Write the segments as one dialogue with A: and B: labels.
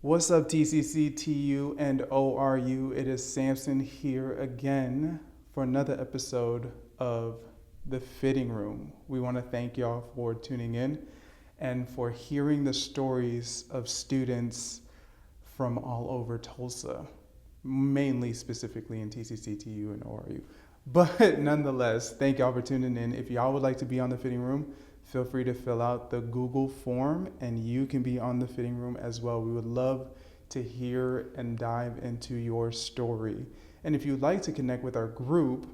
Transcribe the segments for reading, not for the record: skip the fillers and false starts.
A: What's up, TCC, TU, and ORU? It is Samson here again for another episode of The Fitting Room. We want to thank y'all for tuning in and for hearing the stories of students from all over Tulsa, mainly specifically in TCC, TU, and ORU. But nonetheless, thank y'all for tuning in. If y'all would like to be on The Fitting Room, feel free to fill out the Google form and you can be on The Fitting Room as well. We would love to hear and dive into your story. And if you'd like to connect with our group,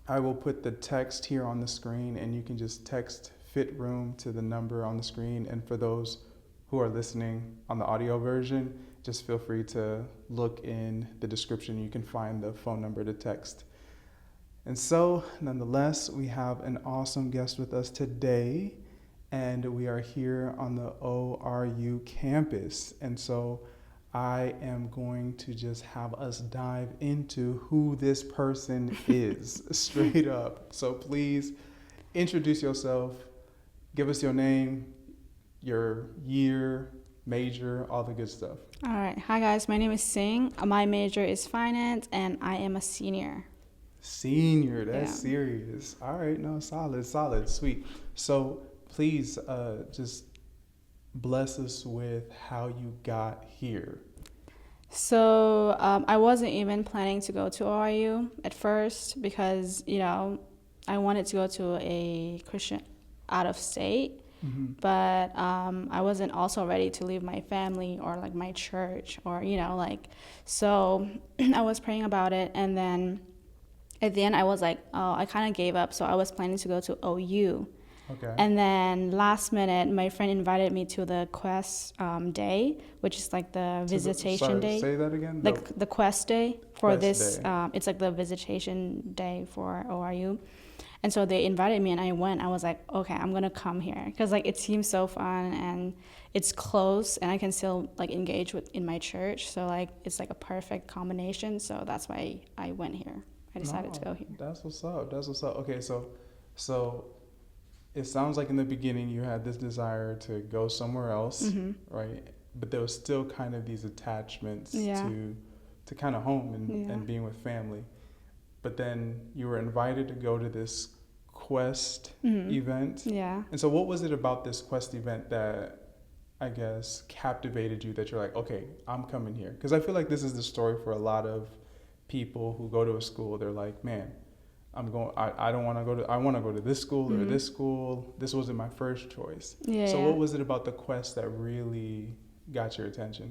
A: I will put the text here on the screen and you can just text Fit Room to the number on the screen. And for those who are listening on the audio version, just feel free to look in the description. You can find the phone number to text. And so, nonetheless, we have an awesome guest with us today, and we are here on the ORU campus. And so, I am going to just have us dive into who this person is, straight up. So, please introduce yourself, give us your name, your year, major, all the good stuff.
B: All right. Hi, guys. My name is Cing. My major is finance, and I am a senior.
A: Senior, that's serious. All right, no, solid, sweet. So please just bless us with how you got here.
B: So I wasn't even planning to go to ORU at first because, I wanted to go to a Christian out of state.
A: Mm-hmm.
B: But I wasn't also ready to leave my family or like my church or, so I was praying about it. And then at the end, I was like, oh, I kind of gave up. So I was planning to go to OU.
A: Okay.
B: And then last minute, my friend invited me to the Quest day, which is like the visitation day.
A: Say that again?
B: Like the Quest day for
A: Quest
B: this.
A: day.
B: It's like the visitation day for ORU. And so they invited me and I went. I was like, okay, I'm going to come here. Because like it seems so fun and it's close and I can still like engage in my church. So like it's like a perfect combination. So that's why I went here. I decided to go here.
A: That's what's up. Okay, so it sounds like in the beginning you had this desire to go somewhere else,
B: Mm-hmm.
A: right? But there was still kind of these attachments
B: Yeah.
A: to kind of home and being with family. But then you were invited to go to this Quest
B: Mm-hmm.
A: event.
B: Yeah.
A: And so what was it about this Quest event that I guess captivated you that you're like, okay, I'm coming here? Because I feel like this is the story for a lot of people who go to a school. They're like, man, I don't want to go to, I want to go to this school or this school. This wasn't my first choice.
B: Yeah.
A: So what was it about the Quest that really got your attention?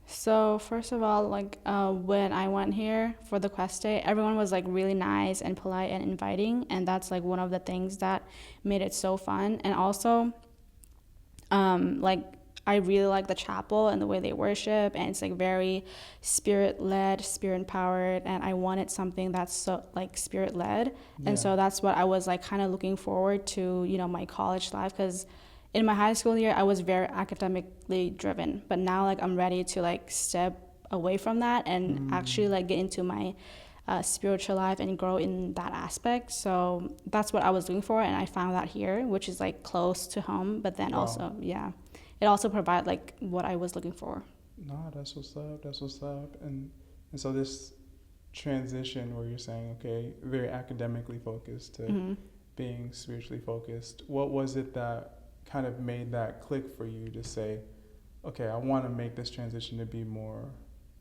B: So first of all, like when I went here for the Quest day, everyone was like really nice and polite and inviting, and that's like one of the things that made it so fun. And also, like I really like the chapel and the way they worship, and it's like very spirit-led, spirit-empowered, and I wanted something that's so like spirit-led. And so that's what I was like kind of looking forward to, my college life, because in my high school year, I was very academically driven, but now like I'm ready to like step away from that and actually like get into my spiritual life and grow in that aspect. So that's what I was looking for, and I found that here, which is like close to home, but then also, it also provides like what I was looking for.
A: No, that's what's up. And so this transition where you're saying, okay, very academically focused to being spiritually focused, what was it that kind of made that click for you to say, okay, I want to make this transition to be more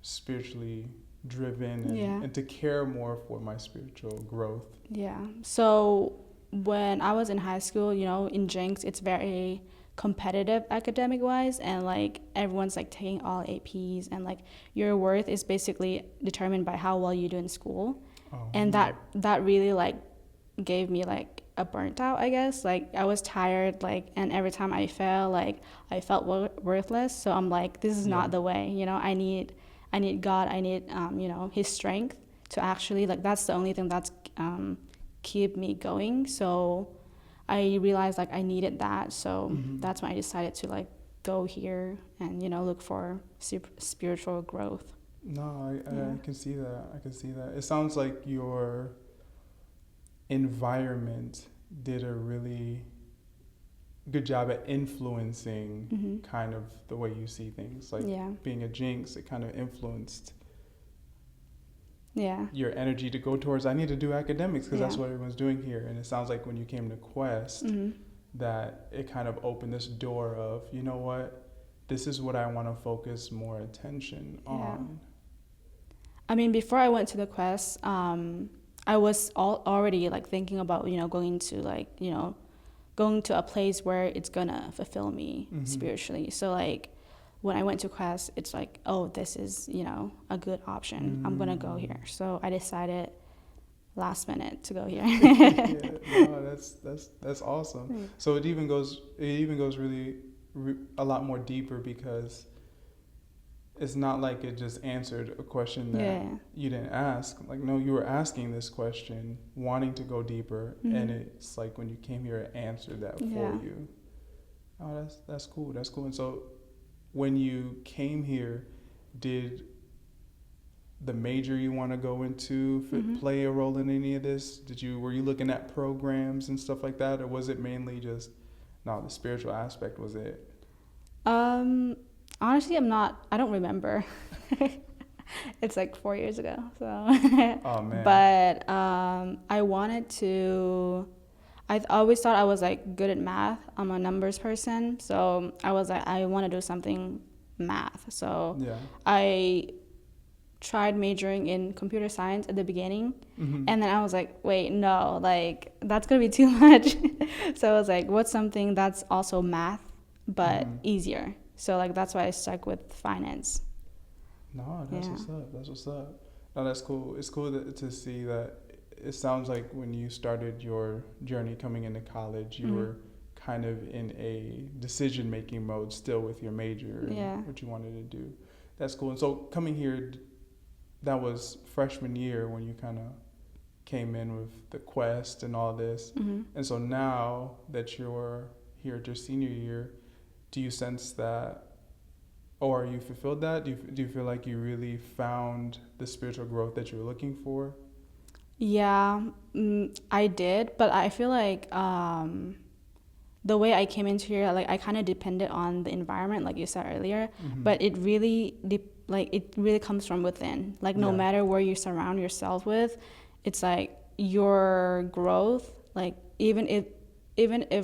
A: spiritually driven and to care more for my spiritual growth?
B: Yeah. So when I was in high school, in Jinx, it's very competitive academic wise, and like everyone's like taking all APs, and like your worth is basically determined by how well you do in school. And that really like gave me like a burnt out, I guess. Like I was tired, like, and every time I fell, like I felt worthless. So I'm like, this is not the way. I need God. I need His strength to actually like. That's the only thing that's keep me going. So I realized like I needed that. So that's when I decided to like go here and look for spiritual growth.
A: No, I can see that. It sounds like your environment did a really good job at influencing
B: Mm-hmm.
A: kind of the way you see things. Like
B: Yeah.
A: being a jinx, it kind of influenced
B: Yeah.
A: your energy to go towards, I need to do academics because that's
B: Yeah.
A: what everyone's doing here. And it sounds like when you came to Quest,
B: Mm-hmm.
A: that it kind of opened this door of, you know what, this is what I want to focus more attention on.
B: I mean, before I went to the Quest, I was already like thinking about, going to going to a place where it's gonna fulfill me
A: Mhm.
B: spiritually. So like when I went to Quest, it's like, oh, this is, a good option. I'm gonna go here. So I decided last minute to go here.
A: Yeah, no, that's awesome.
B: Mm.
A: So it even goes really a lot more deeper, because it's not like it just answered a question that
B: Yeah.
A: you didn't ask. Like, no, you were asking this question, wanting to go deeper, and
B: Mhm.
A: it's like when you came here, it answered that
B: Yeah.
A: for you. Oh, that's cool. That's cool. And so, when you came here, did the major you want to go into
B: Mhm.
A: play a role in any of this? Were you looking at programs and stuff like that, or was it mainly just no, the spiritual aspect was it?
B: Honestly, I don't remember. It's like 4 years ago. So,
A: Oh man.
B: but I always thought I was like good at math. I'm a numbers person. So I was like, I want to do something math. So
A: Yeah.
B: I tried majoring in computer science at the beginning.
A: Mhm.
B: And then I was like, wait, no, like that's going to be too much. So I was like, what's something that's also math, but
A: Mhm.
B: easier? So like that's why I stuck with finance.
A: No, that's
B: Yeah.
A: what's up. That's what's up. No, that's cool. It's cool to see that. It sounds like when you started your journey coming into college, you
B: Mhm.
A: were kind of in a decision-making mode still with your major and
B: Yeah.
A: what you wanted to do. That's cool. And so coming here, that was freshman year when you kind of came in with the Quest and all this.
B: Mhm.
A: And so now that you're here at your senior year, do you sense that, or you fulfilled that? Do you feel like you really found the spiritual growth that you were looking for?
B: Yeah, I did, but I feel like the way I came into here, like I kind of depended on the environment, like you said earlier.
A: Mhm.
B: But it really, it really comes from within. Like no
A: Yeah.
B: matter where you surround yourself with, it's like your growth. Like even if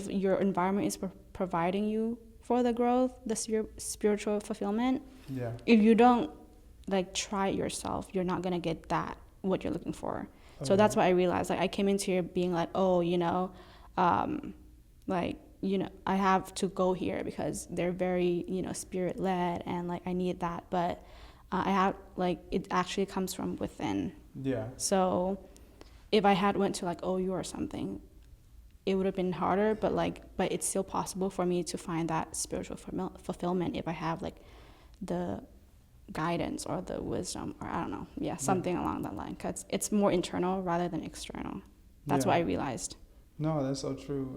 B: your environment is providing you for the growth, the spiritual fulfillment,
A: Yeah.
B: if you don't like try it yourself, you're not gonna get that what you're looking for. So
A: Okay.
B: that's what I realized. Like I came into here being like, oh, I have to go here because they're very, spirit led, and like I need that. But I have like it actually comes from within.
A: Yeah.
B: So if I had went to like OU or something, it would have been harder. But it's still possible for me to find that spiritual fulfillment if I have like the guidance or the wisdom, or I don't know, something along that line, because it's more internal rather than external. That's what I realized.
A: No, that's so true.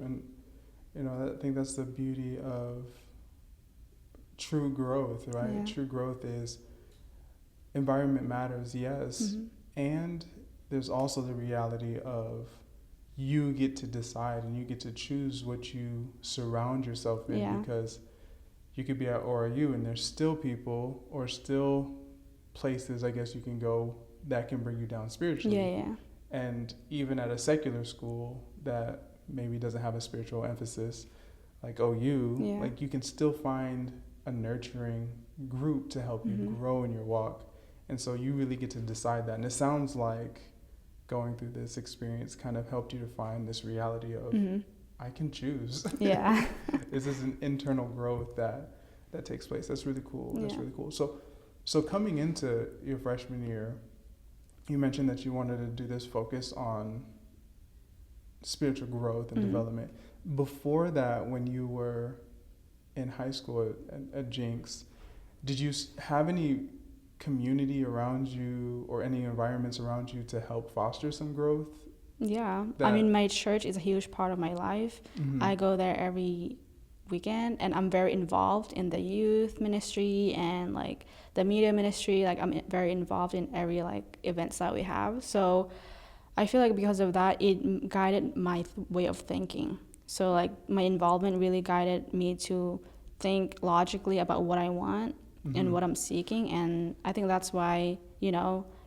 A: And I think that's the beauty of true growth, right?
B: Yeah.
A: True growth is environment matters, yes.
B: Mhm.
A: And there's also the reality of you get to decide and you get to choose what you surround yourself in.
B: Yeah.
A: Because you could be at ORU and there's still people or still places, I guess, you can go that can bring you down spiritually.
B: Yeah.
A: And even at a secular school that maybe doesn't have a spiritual emphasis, like OU,
B: Yeah.
A: like you can still find a nurturing group to help you
B: Mhm.
A: grow in your walk. And so you really get to decide that. And it sounds like going through this experience kind of helped you to find this reality of
B: Mhm.
A: I can choose.
B: Yeah.
A: This is an internal growth that takes place. That's really cool. That's
B: Yeah.
A: really cool. So coming into your freshman year, you mentioned that you wanted to do this focus on spiritual growth and
B: Mhm.
A: development. Before that, when you were in high school at Jinx, did you have any community around you or any environments around you to help foster some growth?
B: Yeah. I
A: That-
B: mean, my church is a huge part of my life.
A: Mhm.
B: I go there every weekend, and I'm very involved in the youth ministry and like the media ministry. Like I'm very involved in every like events that we have. So I feel like because of that, it guided my way of thinking. So like my involvement really guided me to think logically about what I want and what I'm seeking. And I think that's why,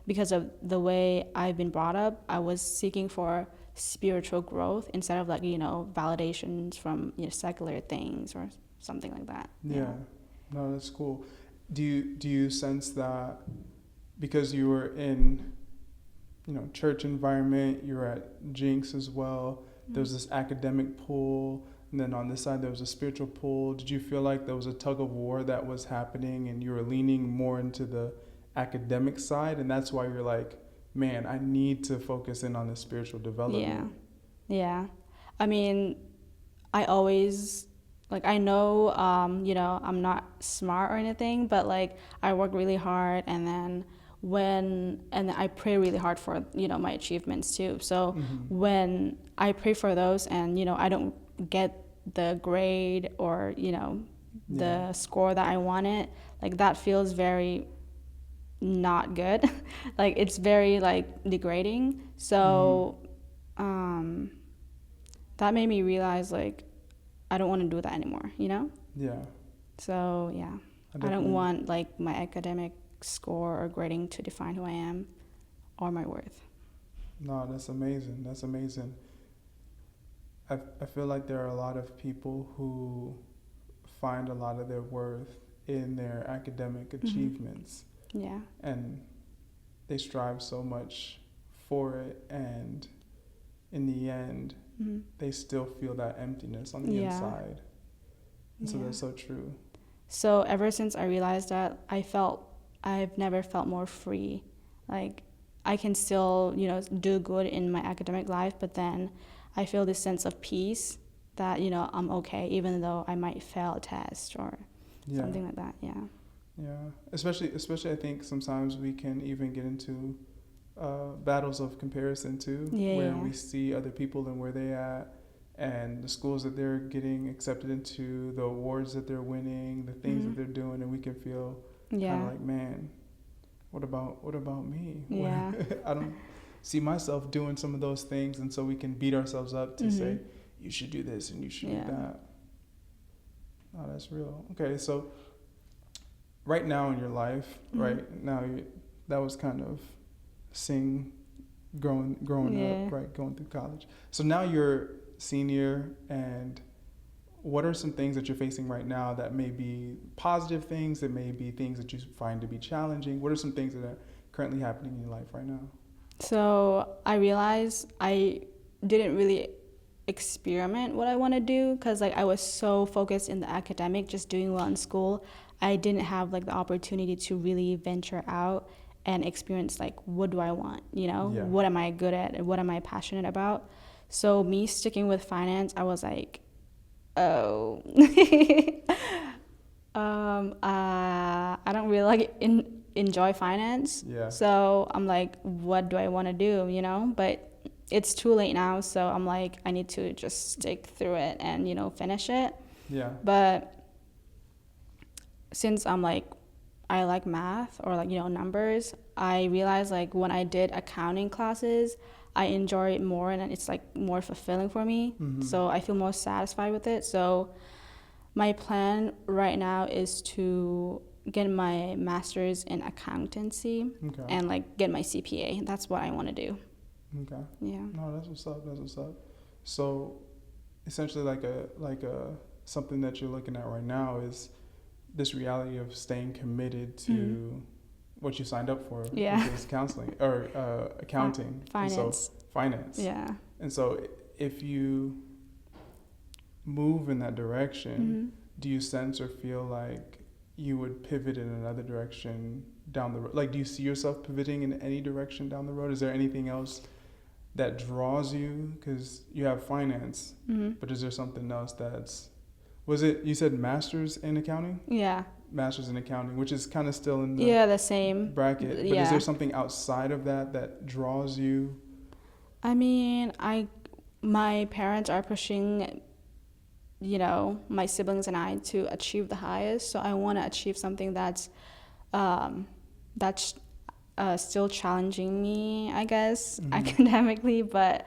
B: because of the way I've been brought up, I was seeking for spiritual growth instead of like, validations from secular things or something like that.
A: Yeah. No, that's cool. Do you sense that because you were in, church environment, you were at Jinx as well, there was this academic pull, and then on this side there was a spiritual pull. Did you feel like there was a tug of war that was happening and you were leaning more into the academic side, and that's why you're like, man, I need to focus in on the spiritual development?
B: Yeah. I mean, I always, like, I know, I'm not smart or anything, but like I work really hard, and then I pray really hard for, my achievements too. So when I pray for those and, I don't get the grade or, the score that I wanted, like that feels very not good. Like it's very like degrading. So that made me realize like I don't want to do that anymore,
A: Yeah.
B: So yeah, I don't want like my academic score or grading to define who I am or my worth.
A: No, that's amazing. That's amazing. I feel like there are a lot of people who find a lot of their worth in their academic achievements.
B: Yeah.
A: And they strive so much for it, and in the end they still feel that emptiness on the inside. And so that's so true.
B: So ever since I realized that, I've never felt more free. Like I can still, do good in my academic life, but then I feel this sense of peace that, I'm okay even though I might fail a test or something like that. Yeah.
A: Yeah, especially I think sometimes we can even get into battles of comparison too, where we see other people and where they at, and the schools that they're getting accepted into, the awards that they're winning, the things that they're doing, and we can feel kind of like, man, what about me?
B: Yeah.
A: I don't see myself doing some of those things, and so we can beat ourselves up to say, you should do this and you should do that. Oh, that's real. Okay, so right now in your life, right now, that was kind of Cing growing up, right, going through college. So now you're senior, and what are some things that you're facing right now that may be positive things, that may be things that you find to be challenging? What are some things that are currently happening in your life right now?
B: So I realized I didn't really experiment what I want to do because like I was so focused in the academic, just doing well in school. I didn't have like the opportunity to really venture out and experience like what do I want, what am I good at and what am I passionate about. So me sticking with finance, I was like, oh, I don't really like enjoy finance. So I'm like, what do I want to do, but it's too late now, so I'm like, I need to just stick through it and finish it. But since I'm like, I like math or like numbers, I realized like when I did accounting classes, I enjoy it more and it's like more fulfilling for me. So I feel more satisfied with it. So my plan right now is to get my master's in accountancy and like get my CPA. That's what I want to do.
A: Okay.
B: Yeah.
A: No, that's what's up. So essentially like a something that you're looking at right now is this reality of staying committed to what you signed up for, which is counseling or accounting.
B: Finance.
A: And so, finance. Yeah. And so if you move in that direction, do you sense or feel like you would pivot in another direction down the road? Like, do you see yourself pivoting in any direction down the road? Is there anything else that draws you? Because you have finance, but is there something else that's... Was it, you said master's in accounting?
B: Yeah.
A: Master's in accounting, which is kind of still in the
B: same
A: bracket. But is there something outside of that draws you?
B: I mean, my parents are pushing, my siblings and I to achieve the highest. So I want to achieve something that's still challenging me, I guess, academically, but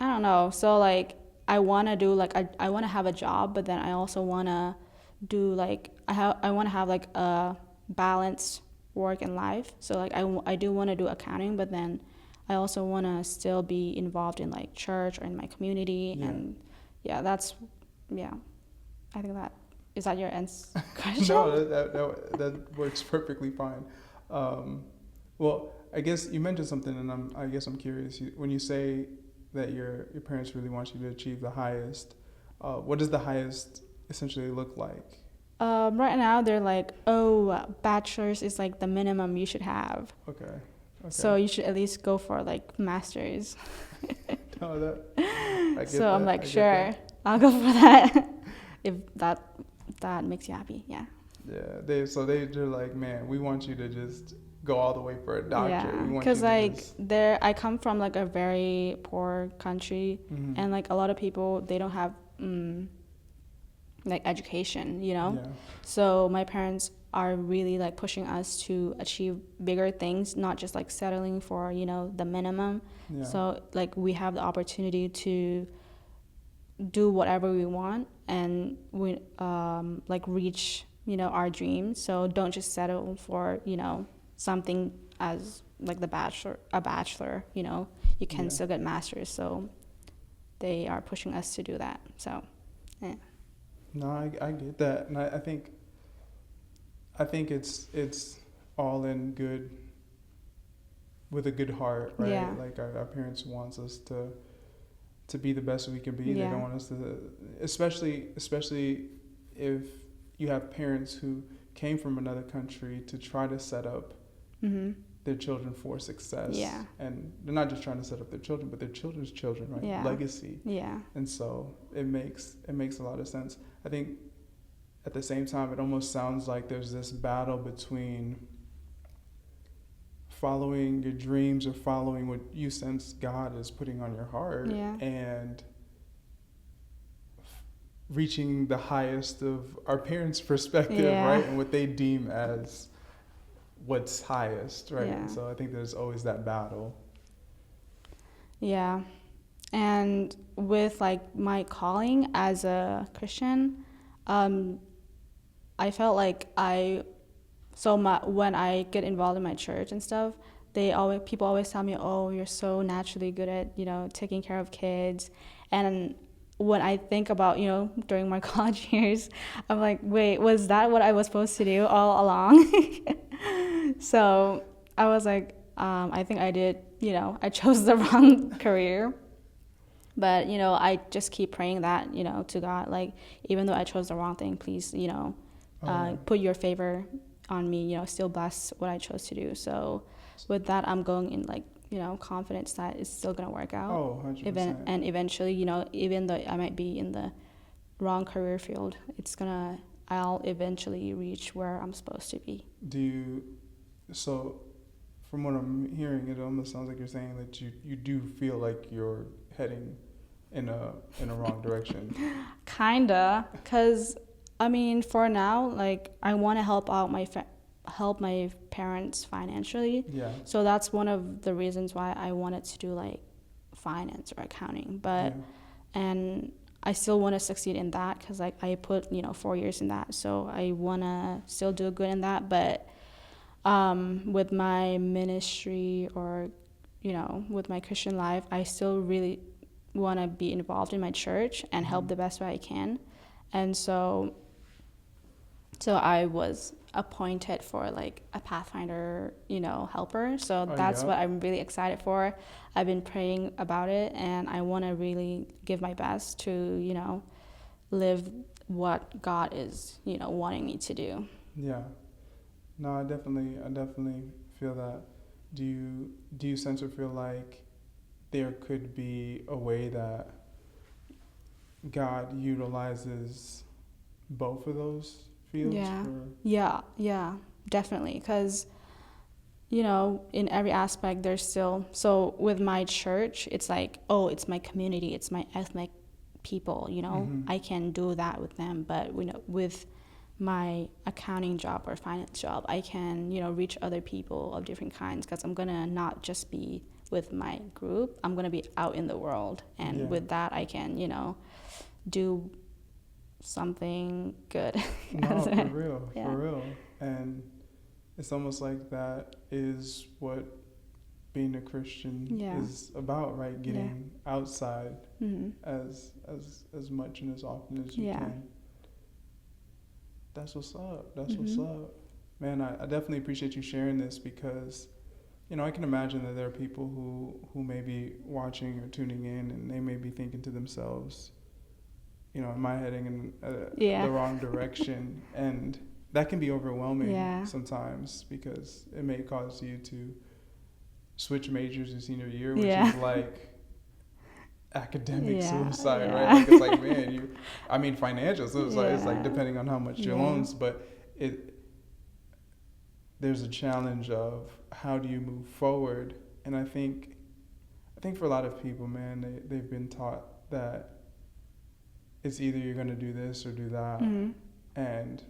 B: I don't know. So like I want to do like I want to have a job, but then I also want to do like I want to have like a balanced work and life. So like I do want to do accounting, but then I also want to still be involved in like church or in my community.
A: Yeah.
B: And yeah, that's yeah. I think that is that your question?
A: No, that works perfectly fine. Well, I guess you mentioned something, and I guess I'm curious. When you say that your parents really want you to achieve the highest, what does the highest essentially look like?
B: Right now they're like, oh, bachelor's is like the minimum you should have.
A: Okay.
B: So you should at least go for like masters.
A: No, that I get
B: So
A: that.
B: I'm like,
A: I get
B: sure,
A: that.
B: I'll go for that if that makes you happy. Yeah.
A: Yeah, they're like, man, we want you to just go all the way for a doctorate.
B: Yeah,
A: We want you
B: because
A: to
B: like
A: just.
B: I come from like a very poor country,
A: Mhm.
B: and like a lot of people they don't have like education, you know.
A: Yeah.
B: So my parents are really like pushing us to achieve bigger things, not just like settling for the minimum.
A: Yeah.
B: So like we have the opportunity to do whatever we want and we like reach our dreams. So don't just settle for something as like a bachelor. You can
A: Yeah.
B: still get masters. So they are pushing us to do that. So yeah.
A: No, I get that, and I think it's all in good, with a good heart, right?
B: Yeah.
A: Like our parents wants us to be the best we can be. They
B: Yeah.
A: don't want us to, especially if you have parents who came from another country to try to set up
B: Mm-hmm.
A: their children for success.
B: Yeah.
A: And they're not just trying to set up their children, but their children's children, right?
B: Yeah.
A: Legacy.
B: Yeah.
A: And so it makes a lot of sense. I think at the same time, it almost sounds like there's this battle between following your dreams or following what you sense God is putting on your heart,
B: Yeah.
A: and reaching the highest of our parents' perspective,
B: Yeah.
A: right? And what they deem as what's highest, right?
B: Yeah.
A: And so I think there's always that battle.
B: Yeah. And with like my calling as a Christian, I felt like when I get involved in my church and stuff, people always tell me, oh, you're so naturally good at taking care of kids. And when I think about during my college years, I'm like, wait, was that what I was supposed to do all along? So I was like, I think I did, I chose the wrong career. But, I just keep praying that, to God, like, even though I chose the wrong thing, please, put your favor on me, still bless what I chose to do. So with that, I'm going in, like, confidence that it's still going to work out.
A: Oh, 100%.
B: And eventually, even though I might be in the wrong career field, I'll eventually reach where I'm supposed to be.
A: So from what I'm hearing, it almost sounds like you're saying that you do feel like you're heading in a wrong direction.
B: Kinda, cause I mean, for now, like I want to help my parents financially.
A: Yeah.
B: So that's one of the reasons why I wanted to do like finance or accounting. But and I still want to succeed in that because like I put 4 years in that, so I want to still do good in that. But with my ministry or with my Christian life, I still really want to be involved in my church and help the best way I can. And so I was appointed for like a Pathfinder, helper. So that's what I'm really excited for. I've been praying about it, and I want to really give my best to, live what God is, wanting me to do.
A: Yeah. No, I definitely feel that. Do you sense or feel like there could be a way that God utilizes both of those fields?
B: Yeah, definitely. Because, in every aspect, there's still, so with my church, it's like, oh, it's my community, it's my ethnic people, I can do that with them. But, with my accounting job or finance job, I can, reach other people of different kinds because I'm going to not just be with my group, I'm going to be out in the world. And
A: Yeah.
B: with that, I can, do something good.
A: No, for real,
B: Yeah.
A: for real. And it's almost like that is what being a Christian
B: Yeah.
A: is about, right? Getting outside
B: Mm-hmm.
A: as much and as often as you
B: Yeah.
A: can. That's what's up. That's what's
B: Mm-hmm.
A: up. Man, I definitely appreciate you sharing this because, I can imagine that there are people who may be watching or tuning in and they may be thinking to themselves, am I heading in the wrong direction? And that can be overwhelming sometimes because it may cause you to switch majors in senior year, which is like academic suicide, right? Like it's like, man, financial suicide is like depending on how much your loans, but there's a challenge of how do you move forward. And I think for a lot of people, man, they've been taught that it's either you're going to do this or do that.
B: Mm-hmm.
A: And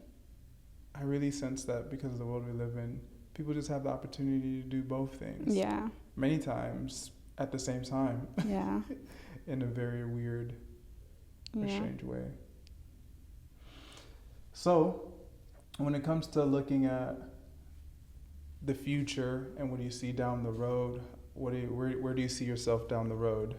A: I really sense that because of the world we live in, people just have the opportunity to do both things.
B: Yeah.
A: Many times at the same time.
B: Yeah.
A: In a very weird or strange way. So, when it comes to looking at the future and what do you see down the road, where do you see yourself down the road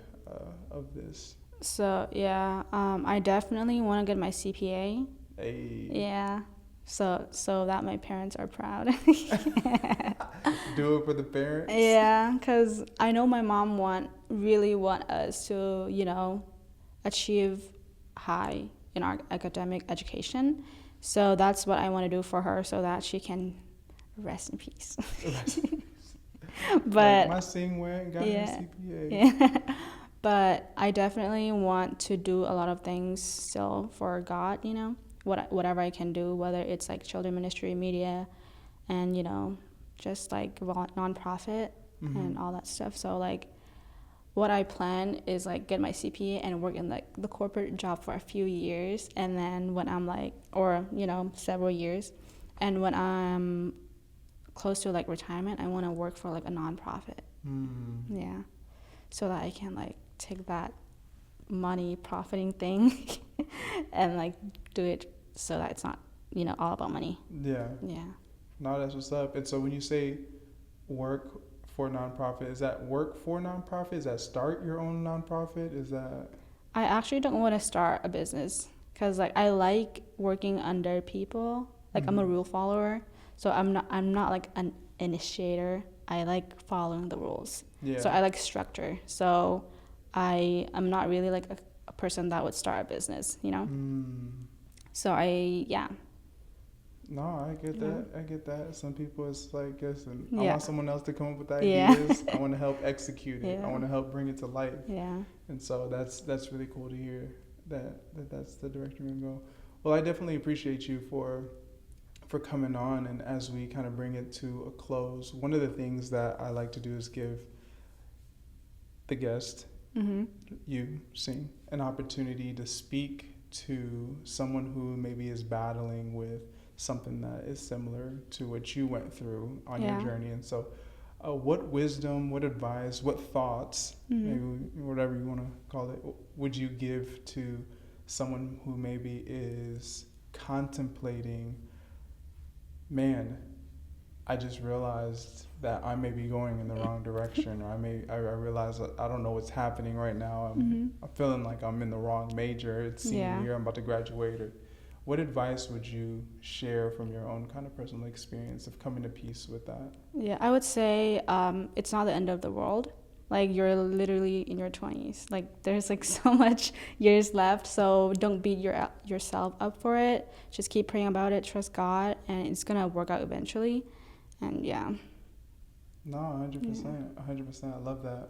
A: of this?
B: So I definitely want to get my CPA.
A: Hey.
B: Yeah. So that my parents are proud.
A: Do it for the parents.
B: Yeah, because I know my mom really want us to achieve high in our academic education. So that's what I want to do for her so that she can rest in peace. But
A: like my Cing went and got her CPA.
B: Yeah. But I definitely want to do a lot of things still for God, whatever I can do, whether it's like children ministry, media, and just like nonprofit and all that stuff. So like what I plan is like get my CPA and work in like the corporate job for a few years, and then when I'm like, or several years, and when I'm close to like retirement, I want to work for like a nonprofit. Yeah, so that I can like take that money profiting thing and like do it so that it's not all about money.
A: Yeah. No, that's what's up. And so when you say work for nonprofit, is that work for nonprofit? Is that start your own nonprofit? Is that?
B: I actually don't want to start a business because like I like working under people. Like I'm a rule follower, so I'm not like an initiator. I like following the rules. Yeah. So I like structure. So I'm not really like a person that would start a business, So
A: No, I get that. I get that. Some people, it's like, listen, I want someone else to come up with ideas. I want to help execute it. I want to help bring it to life.
B: Yeah.
A: And so that's really cool to hear that's the direction we're going to go. Well, I definitely appreciate you for coming on. And as we kind of bring it to a close, one of the things that I like to do is give the guest, you, Cing, an opportunity to speak to someone who maybe is battling with something that is similar to what you went through on your journey. And so what wisdom, what advice, what thoughts, maybe whatever you want to call it, would you give to someone who maybe is contemplating, man, I just realized that I may be going in the wrong direction, or I realize that I don't know what's happening right now. I'm feeling like I'm in the wrong major. It's senior year, I'm about to graduate. Or what advice would you share from your own kind of personal experience of coming to peace with that? Yeah,
B: I would say it's not the end of the world. Like you're literally in your 20s. Like there's like so much years left. So don't beat yourself up for it. Just keep praying about it. Trust God, and it's gonna work out eventually. And
A: No, 100%. 100%. I love that.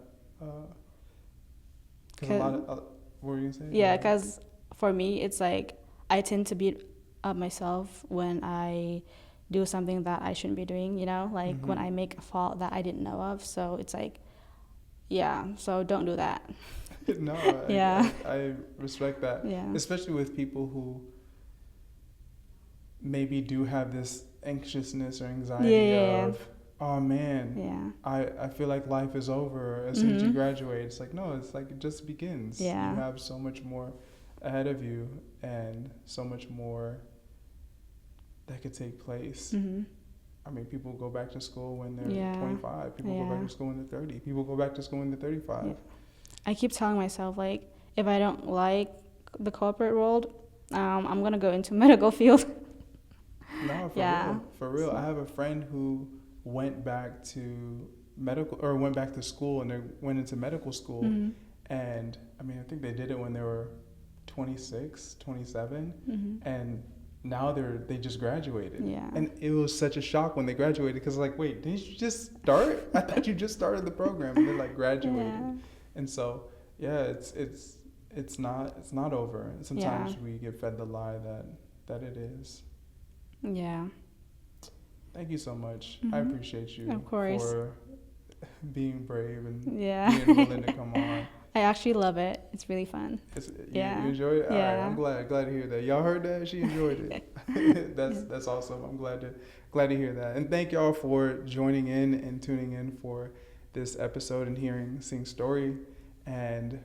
A: Because a lot of what were you gonna say?
B: Yeah, because for me, it's like I tend to beat up myself when I do something that I shouldn't be doing. Like when I make a fault that I didn't know of. So it's like, so don't do that.
A: No, I respect that. Yeah. Especially with people who maybe do have this anxiousness or anxiety of Oh man,
B: Yeah.
A: I feel like life is over as soon as you graduate. It's like, no, it's like it just begins.
B: Yeah.
A: You have so much more ahead of you and so much more that could take place. I mean, people go back to school when they're
B: Yeah.
A: 25. People go back to school when they're 30. People go back to school when they're 35.
B: Yeah. I keep telling myself, like, if I don't like the corporate world, I'm going to go into medical field.
A: No,
B: Yeah.
A: real. For real. I have a friend who went back to went back to school and they went into medical school. And I mean, I think they did it when they were 26, 27. And now they just graduated.
B: Yeah.
A: And it was such a shock when they graduated because like, wait, didn't you just start? I thought you just started the program and they're like graduated.
B: Yeah.
A: And so, yeah, it's not over. And sometimes we get fed the lie that it is.
B: Yeah.
A: Thank you so much. I appreciate you
B: Of course.
A: for being brave and
B: Yeah.
A: being willing to come on.
B: I actually love it. It's really fun.
A: You enjoyed it?
B: Yeah.
A: All right, I'm glad to hear that. Y'all heard that? She enjoyed it. That's awesome. I'm glad to hear that. And thank y'all for joining in and tuning in for this episode and hearing Cing's story. And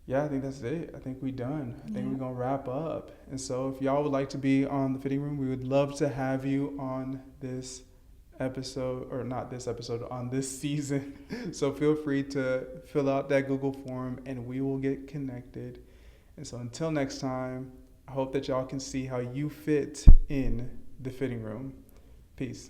A: yeah, I think that's it. I think we're done. I think we're going to wrap up. And so if y'all would like to be on the fitting room, we would love to have you on this episode, or not this episode, on this season. So feel free to fill out that Google form and we will get connected. And so until next time, I hope that y'all can see how you fit in the fitting room. Peace.